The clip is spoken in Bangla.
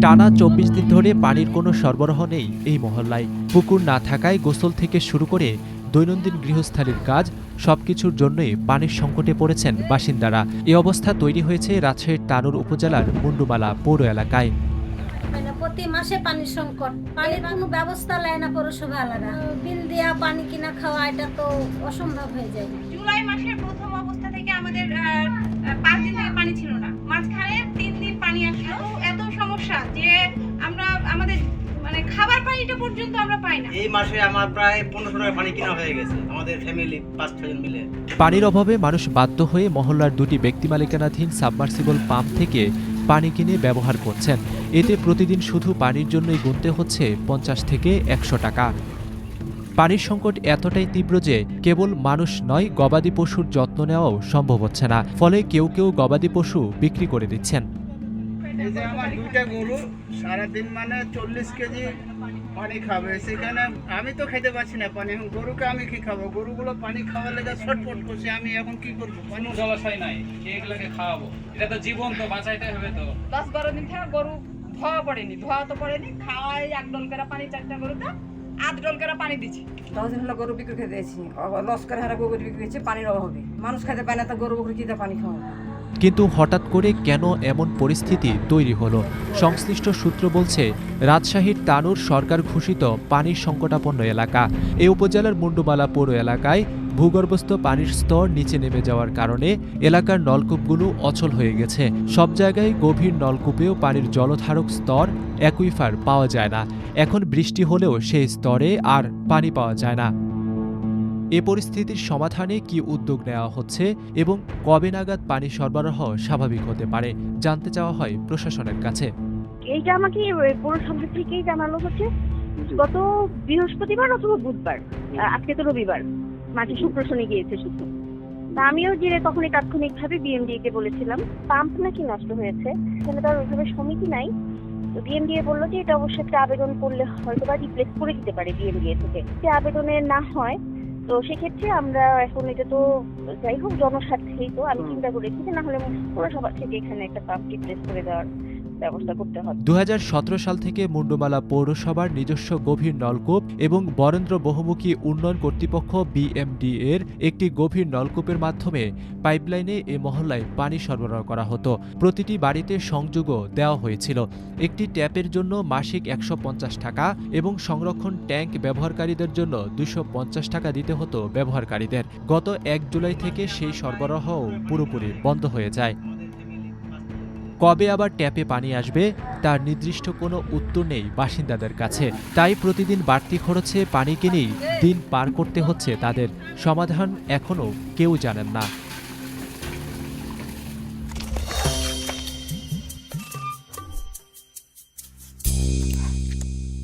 টানা ২৪ দিন ধরে পানির কোনো সরবরাহ নেই এই মহল্লায়। পুকুর না থাকায় গোসল থেকে শুরু করে দৈনন্দিন গৃহস্থালির কাজ সবকিছুর জন্যই পানির সংকটে পড়েছেন বাসিন্দারা। এ অবস্থা তৈরি হয়েছে রাজশাহীর তানোর উপজেলার মুন্ডুমালা পৌর এলাকায়। প্রতি মাসে পানির সংকট, পানির কোনো ব্যবস্থা নেয় না পৌরসভা আলাদা। বিল দেওয়া পানি কিনা খাওয়া এটা তো অসম্ভব হয়ে যায়। জুলাই মাসের প্রথম অবস্থা থেকে আমাদের 5 দিন থেকে পানি ছিল না, মাঝখানে 3 দিন পানি আসলো। এত সমস্যা যে আমরা আমাদের মানে খাবার পানিটা পর্যন্ত আমরা পাই না। এই মাসে আমার প্রায় 1500 টাকা পানি কিনা হয়ে গেছে আমাদের ফ্যামিলি 5-6 জন মিলে। পানির অভাবে মানুষ বাধ্য হয়ে মহল্লার দুটি ব্যক্তি মালিকানাধীন সাবমার্সিবল পাম্প থেকে পানি কিনে ব্যবহার করছেন। এতে প্রতিদিন শুধু পানির জন্যই গুনতে হচ্ছে 50 থেকে 100 টাকা। পানির সংকট এতটাই তীব্র যে কেবল মানুষ নয়, গবাদি পশুর যত্ন নেওয়াও সম্ভব হচ্ছে না। ফলে কেউ কেউ গবাদি পশু বিক্রি করে দিচ্ছেন। এই যে আমার 2টা গরু সারাদিন মানে 40 কেজি পানি খাবে, সেখানে আমি তো খেতে পারছি না পানি। এখন গরুকে আমি কি খাবো? গরুগুলো পানি খাওয়ার লেগে ছটফট করছে, আমি এখন কি করবো? কোনো জলাশয় নাই, এগুলোকে খাওয়াবো, এটা তো জীবন, তো বাঁচাইতে হবে। তো 10-12 দিন থেকে গরু ধোয়া তো পড়েনি, খাওয়াই 1 ডল করে পানি, 4টা গরুতে 8 ডল করে পানি দিচ্ছি। 10 দিন হলো গরু বিক্রি করে দিয়েছি, লস করে হারা গরু বিক্রি করছে পানির অভাবে। মানুষ খেতে পায় না, তো গরু বকরি কিতে পানি খাওয়া। কিন্তু হঠাৎ করে কেন এমন পরিস্থিতি তৈরি হলো? সংশ্লিষ্ট সূত্র বলছে, রাজশাহীর তানোর সরকার ঘোষিত পানির সংকটাপন্ন এলাকা। এই উপজেলার মুন্ডুমালা পৌর এলাকায় ভূগর্ভস্থ পানির স্তর নিচে নেমে যাওয়ার কারণে এলাকার নলকূপগুলো অচল হয়ে গেছে। সব জায়গায় গভীর নলকূপেও পানির জলধারক স্তর অ্যাকুইফার পাওয়া যায় না। এখন বৃষ্টি হলেও সেই স্তরে আর পানি পাওয়া যায় না। এ পরিস্থিতির সমাধানে কি উদ্যোগ নেওয়া হচ্ছে এবং কবে নাগাদ পানি সরবরাহ স্বাভাবিক হতে পারে জানতে চাওয়া হয় প্রশাসনের কাছে। এইটা আমাকে পৌরসভা থেকেই জানানো হচ্ছে গত বৃহস্পতিবার অথবা বুধবার, আজকে তো রবিবার, মাটি সুপ্রশনে গিয়েছে শুধু। তা আমিও যে তখনই তাৎক্ষণিকভাবে বিএমডিএ কে বলেছিলাম পাম্প নাকি নষ্ট হয়েছে, এখানে তো আর ওইভাবে সমিতি নাই। তো বিএমডিএ বললো যে এটা অবশ্যই একটা আবেদন করলে হয়তো বা রিপ্লেস করে দিতে পারে বিএমডিএ থেকে। যে আবেদনে না হয় তো সেক্ষেত্রে আমরা এখন এটা তো যাই হোক জনস্বার্থেই, তো আমি চিন্তা করেছি যে না হলে পৌরসভা থেকে এখানে একটা পাম্প রিপ্লেস করে দেওয়ার ব্যবস্থা করতে হবে। 2017 সাল থেকে মুন্ডুমালা পৌরসভার নিজস্ব গভীর নলকূপ এবং বরেন্দ্র বহুমুখী উন্নয়ন কর্তৃপক্ষ বিএমডি এর একটি গভীর নলকূপের মাধ্যমে পাইপলাইনে এ মহল্লায় পানি সরবরাহ করা হতো। প্রতিটি বাড়িতে সংযোগও দেওয়া হয়েছিল। একটি ট্যাপের জন্য মাসিক 150 টাকা এবং সংরক্ষণ ট্যাঙ্ক ব্যবহারকারীদের জন্য 250 টাকা দিতে হতো ব্যবহারকারীদের। গত 1 জুলাই থেকে সেই সরবরাহও পুরোপুরি বন্ধ হয়ে যায়। কবে আবার ট্যাপে পানি আসবে তার নির্দিষ্ট কোনো উত্তর নেই বাসিন্দাদের কাছে। তাই প্রতিদিন বাড়তি খরচে পানি কিনেই দিন পার করতে হচ্ছে তাদের। সমাধান এখনও কেউ জানেন না।